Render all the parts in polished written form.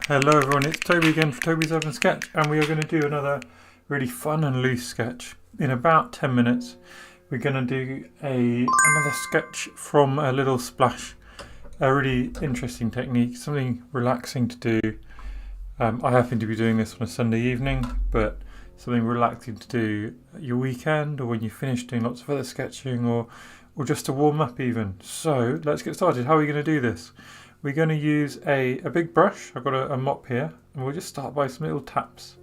Hello everyone, it's Toby again for Toby's Urban Sketch, and we are going to do another really fun and loose sketch. In about 10 minutes we're going to do another sketch from a little splash. A really interesting technique, something relaxing to do. I happen to be doing this on a Sunday evening, but something relaxing to do at your weekend or when you finish doing lots of other sketching or just to warm up even. So let's get started. How are we going to do this? We're going to use a big brush. I've got a mop here, and we'll just start by some little taps.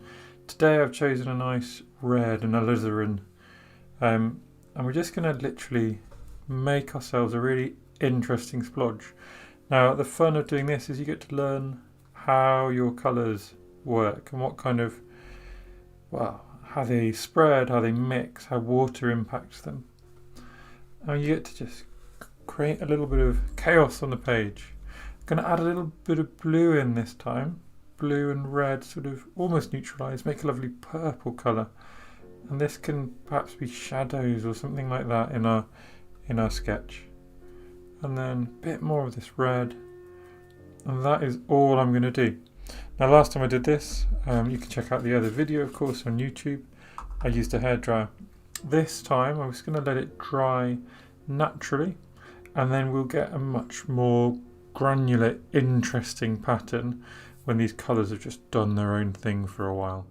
Today I've chosen a nice red and alizerin, and we're just going to literally make ourselves a really interesting splodge. Now the fun of doing this is you get to learn how your colours work and what kind of, well, how they spread, how they mix, how water impacts them. And you get to just create a little bit of chaos on the page. Going to add a little bit of blue in this time. Blue and red sort of almost neutralise, make a lovely purple colour. And this can perhaps be shadows or something like that in our sketch. And then a bit more of this red. And that is all I'm going to do. Now last time I did this, you can check out the other video of course on YouTube. I used a hairdryer. This time I was going to let it dry naturally, and then we'll get a much more granular, interesting pattern when these colours have just done their own thing for a while.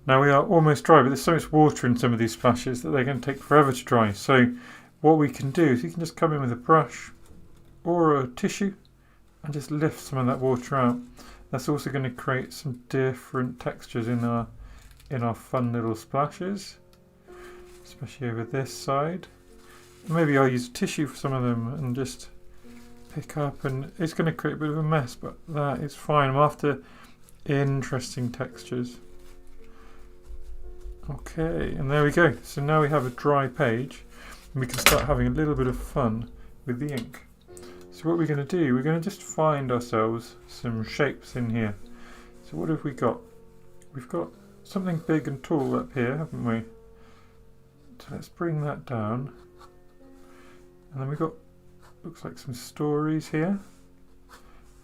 Now we are almost dry, but there's so much water in some of these splashes that they're going to take forever to dry. So what we can do is we can just come in with a brush or a tissue and just lift some of that water out. That's also going to create some different textures in our fun little splashes, especially over this side. Maybe I'll use tissue for some of them and just pick up, and it's going to create a bit of a mess, but that is fine. I'm after interesting textures. Okay, and there we go. So now we have a dry page and we can start having a little bit of fun with the ink. So what we're going to do, we're going to just find ourselves some shapes in here. So what have we got? We've got something big and tall up here, haven't we? So let's bring that down. And then we've got, looks like some stories here,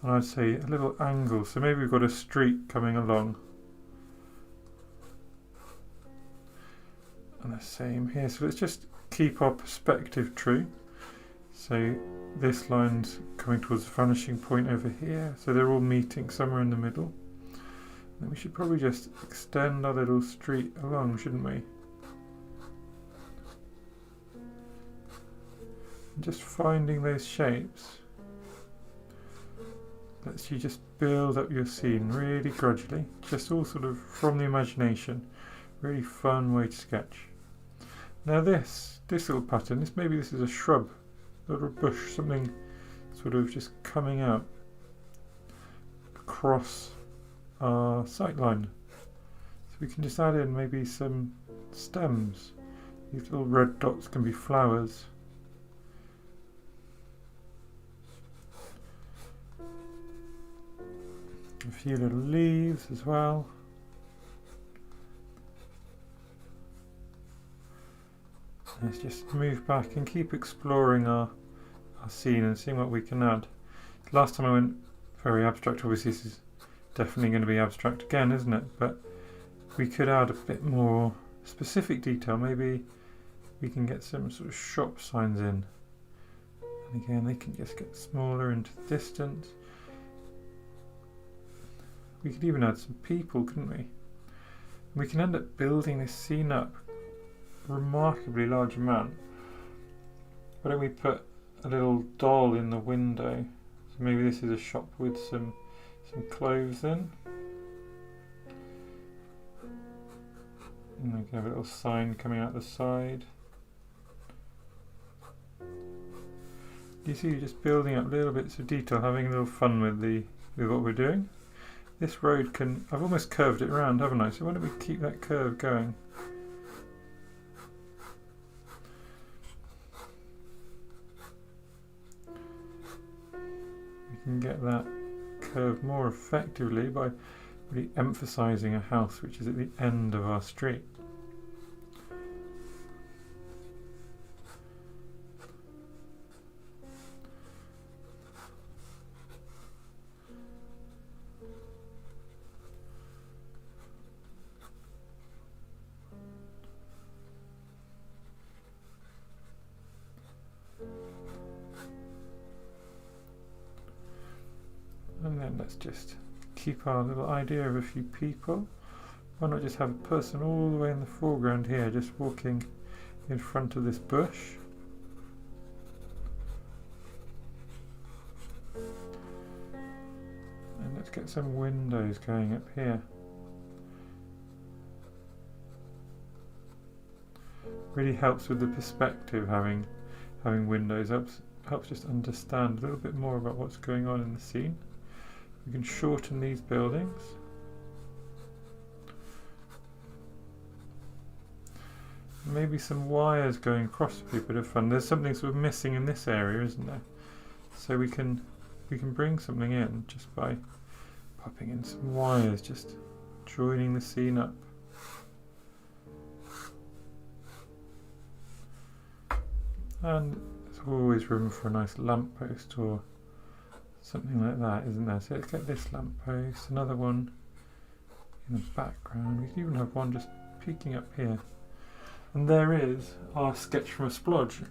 and I'd say a little angle, so maybe we've got a street coming along, and the same here. So let's just keep our perspective true. So this line's coming towards the vanishing point over here, so they're all meeting somewhere in the middle. And then we should probably just extend our little street along, shouldn't we? Just finding those shapes lets you just build up your scene really gradually, just all sort of from the imagination. Really fun way to sketch. Now this little pattern, maybe this is a shrub, a little bush, something sort of just coming out across our sight line. So we can just add in maybe some stems. These little red dots can be flowers. A few little leaves as well. Let's just move back and keep exploring our scene and seeing what we can add. Last time I went very abstract, obviously this is definitely going to be abstract again, isn't it? But we could add a bit more specific detail. Maybe we can get some sort of shop signs in. And again, they can just get smaller into the distance. We could even add some people, couldn't we? We can end up building this scene up a remarkably large amount. Why don't we put a little doll in the window? So maybe this is a shop with some clothes in. And we can have a little sign coming out the side. You see, you're just building up little bits of detail, having a little fun with what we're doing. This road I've almost curved it around, haven't I? So why don't we keep that curve going? We can get that curve more effectively by really emphasising a house which is at the end of our street. And then let's just keep our little idea of a few people. Why not just have a person all the way in the foreground here, just walking in front of this bush. And let's get some windows going up here. Really helps with the perspective, having windows helps just understand a little bit more about what's going on in the scene. We can shorten these buildings. Maybe some wires going across would be a bit of fun. There's something sort of missing in this area, isn't there? So we can bring something in just by popping in some wires, just joining the scene up. And there's always room for a nice lamppost or something like that, isn't there? So let's get this lamppost, another one in the background. We can even have one just peeking up here. And there is our sketch from a splodge.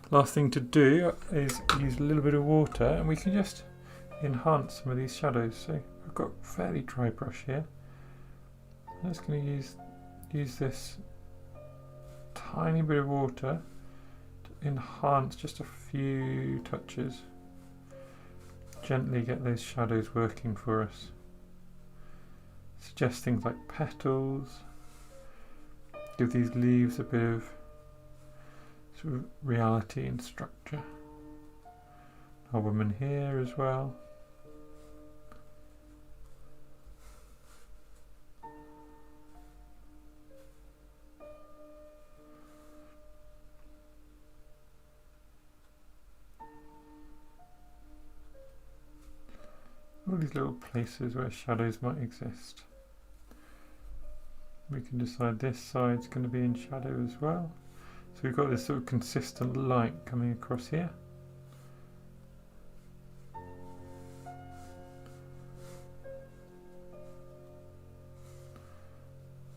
Last thing to do is use a little bit of water and we can just enhance some of these shadows. So I've got a fairly dry brush here. I'm just going to use this tiny bit of water to enhance just a few touches. Gently get those shadows working for us. Suggest things like petals. Give these leaves a bit of sort of reality and structure. A woman here as well. All these little places where shadows might exist. We can decide this side's going to be in shadow as well. So we've got this sort of consistent light coming across here.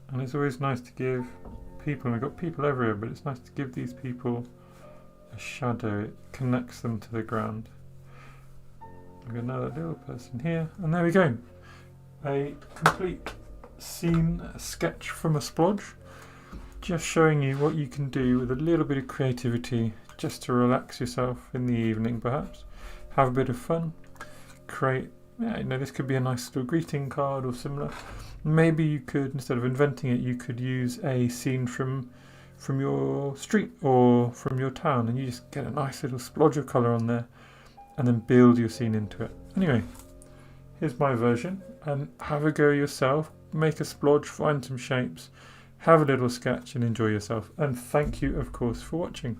And it's always nice to give people, and we've got people everywhere, but it's nice to give these people a shadow. It connects them to the ground. We've got another little person here, and there we go. A complete scene sketch from a splodge, just showing you what you can do with a little bit of creativity just to relax yourself in the evening, perhaps have a bit of fun, create, this could be a nice little greeting card or similar. Maybe you could, instead of inventing it, you could use a scene from your street or from your town, and you just get a nice little splodge of colour on there and then build your scene into it. Anyway, here's my version, and have a go yourself. Make a splodge, find some shapes, have a little sketch and enjoy yourself. And thank you, of course, for watching.